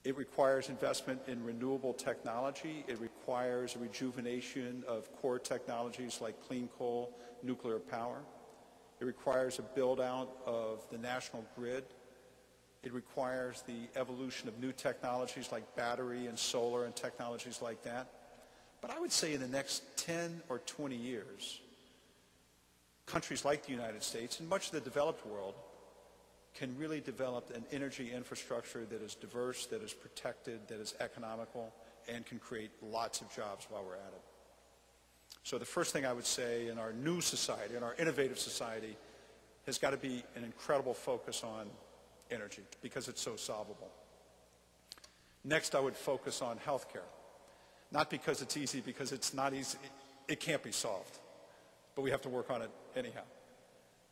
It requires investment in renewable technology. It requires a rejuvenation of core technologies like clean coal, nuclear power. It requires a build-out of the national grid. It requires the evolution of new technologies like battery and solar and technologies like that. But I would say in the next 10 or 20 years, countries like the United States and much of the developed world can really develop an energy infrastructure that is diverse, that is protected, that is economical, and can create lots of jobs while we're at it. So the first thing I would say in our new society, in our innovative society, has got to be an incredible focus on energy because it's so solvable. Next, I would focus on healthcare. Not because it's easy, because it's not easy. It can't be solved, but we have to work on it anyhow.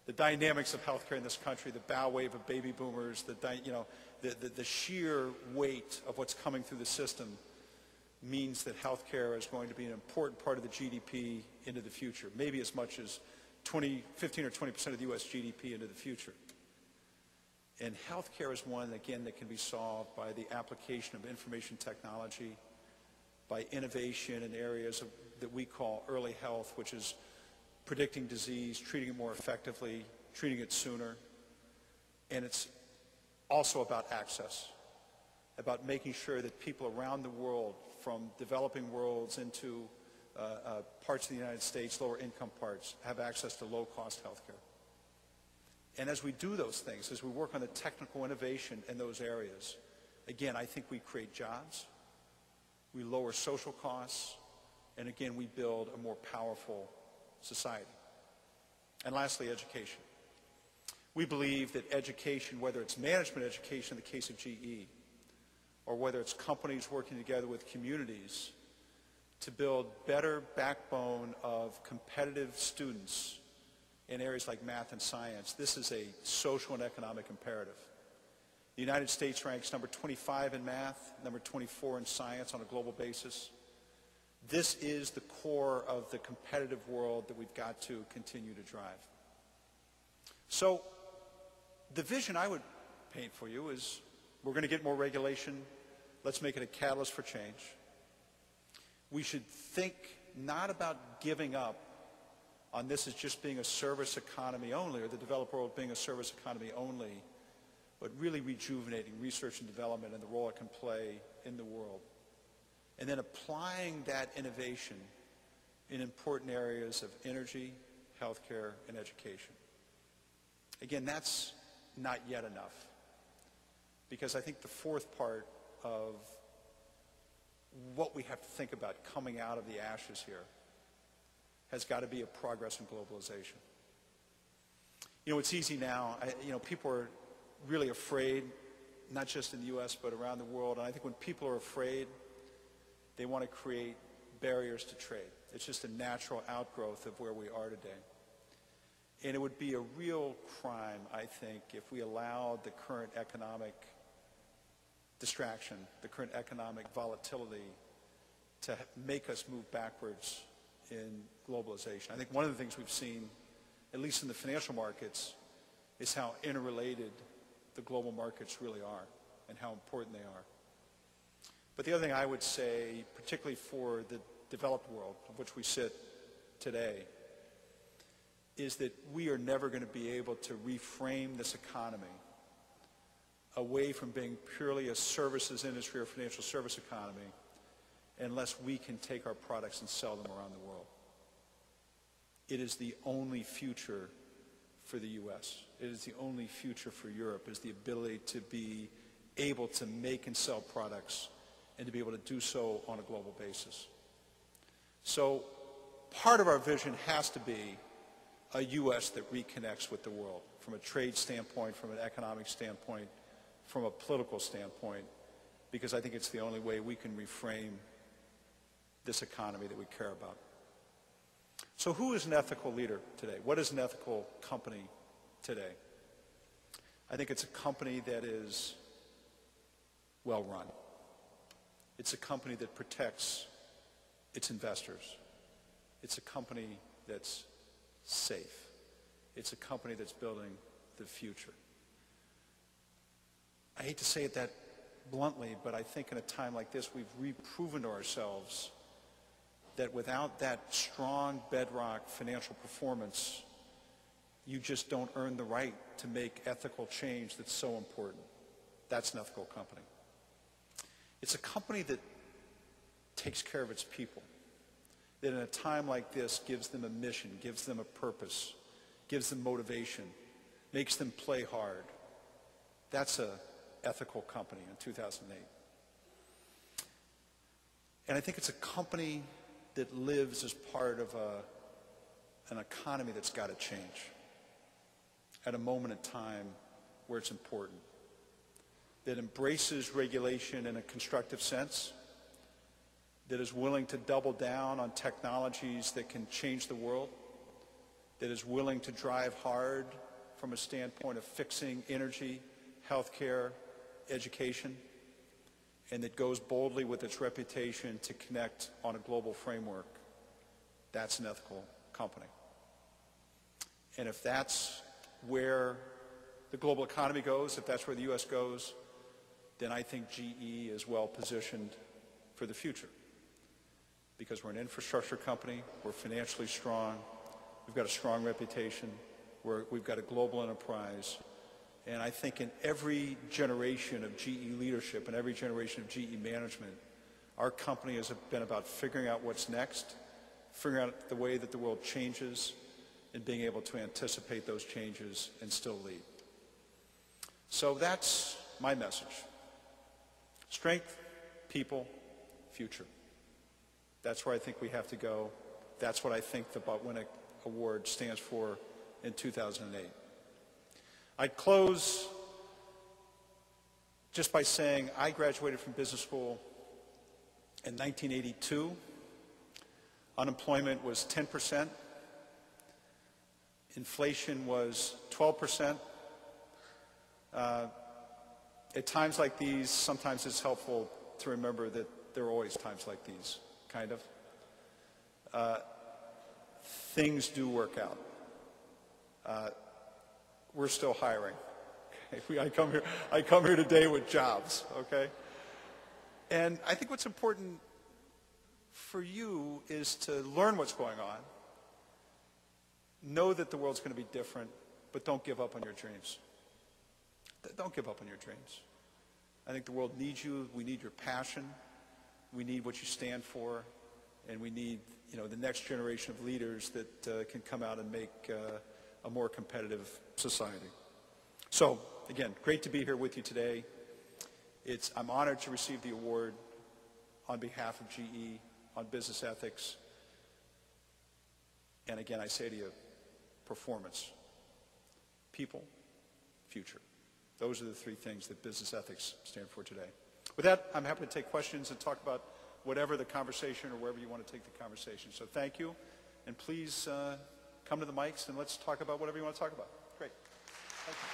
The dynamics of healthcare in this country, the bow wave of baby boomers, the sheer weight of what's coming through the system means that healthcare is going to be an important part of the GDP into the future, maybe as much as 15 or 20% of the U.S. GDP into the future. And healthcare is one, again, that can be solved by the application of information technology, by innovation in areas that we call early health, which is predicting disease, treating it more effectively, treating it sooner. And it's also about access, about making sure that people around the world, from developing worlds into parts of the United States, lower income parts, have access to low-cost health care. And as we do those things, as we work on the technical innovation in those areas, again, I think we create jobs, we lower social costs, and again, we build a more powerful society. And lastly, education. We believe that education, whether it's management education in the case of GE, or whether it's companies working together with communities to build better backbone of competitive students in areas like math and science, this is a social and economic imperative. The United States ranks number 25 in math, number 24 in science on a global basis. This is the core of the competitive world that we've got to continue to drive. So the vision I would paint for you is we're going to get more regulation. Let's make it a catalyst for change. We should think not about giving up on this as just being a service economy only, or the developed world being a service economy only, but really rejuvenating research and development and the role it can play in the world. And then applying that innovation in important areas of energy, healthcare, and education. Again, that's not yet enough, because I think the fourth part of what we have to think about coming out of the ashes here has got to be a progress in globalization. You know, it's easy now. People are really afraid, not just in the U.S., but around the world. And I think when people are afraid, they want to create barriers to trade. It's just a natural outgrowth of where we are today. And it would be a real crime, I think, if we allowed the current economic distraction, the current economic volatility to make us move backwards in globalization. I think one of the things we've seen, at least in the financial markets, is how interrelated the global markets really are and how important they are. But the other thing I would say, particularly for the developed world, of which we sit today, is that we are never going to be able to reframe this economy away from being purely a services industry or financial service economy unless we can take our products and sell them around the world. It is the only future for the U.S. It is the only future for Europe, is the ability to be able to make and sell products and to be able to do so on a global basis. So part of our vision has to be a U.S. that reconnects with the world from a trade standpoint, from an economic standpoint, from a political standpoint, because I think it's the only way we can reframe this economy that we care about. So who is an ethical leader today? What is an ethical company today? I think it's a company that is well run. It's a company that protects its investors. It's a company that's safe. It's a company that's building the future. I hate to say it that bluntly, but I think in a time like this, we've reproven to ourselves that without that strong bedrock financial performance, you just don't earn the right to make ethical change that's so important. That's an ethical company. It's a company that takes care of its people, that in a time like this gives them a mission, gives them a purpose, gives them motivation, makes them play hard. That's an ethical company in 2008. And I think it's a company that lives as part of an economy that's got to change at a moment in time where it's important, that embraces regulation in a constructive sense, that is willing to double down on technologies that can change the world, that is willing to drive hard from a standpoint of fixing energy, healthcare, education, and that goes boldly with its reputation to connect on a global framework. That's an ethical company. And if that's where the global economy goes, if that's where the U.S. goes, then I think GE is well positioned for the future. Because we're an infrastructure company, we're financially strong, we've got a strong reputation, we've got a global enterprise, and I think in every generation of GE leadership and every generation of GE management, our company has been about figuring out what's next, figuring out the way that the world changes, and being able to anticipate those changes and still lead. So that's my message. Strength, people, future. That's where I think we have to go. That's what I think the Botwinick Award stands for in 2008. I'd close just by saying I graduated from business school in 1982. Unemployment was 10%. Inflation was 12%. At times like these, sometimes it's helpful to remember that there are always times like these, kind of. Things do work out. We're still hiring. Okay? I come here today with jobs, okay? And I think what's important for you is to learn what's going on, know that the world's going to be different, but don't give up on your dreams. Don't give up on your dreams. I think the world needs you. We need your passion. We need what you stand for, and we need, the next generation of leaders that can come out and make a more competitive society. So, again, great to be here with you today. I'm honored to receive the award on behalf of GE on business ethics. And again, I say to you, performance, people, future. Those are the three things that business ethics stand for today. With that, I'm happy to take questions and talk about whatever the conversation or wherever you want to take the conversation. So thank you, and please come to the mics and let's talk about whatever you want to talk about. Great. Thank you.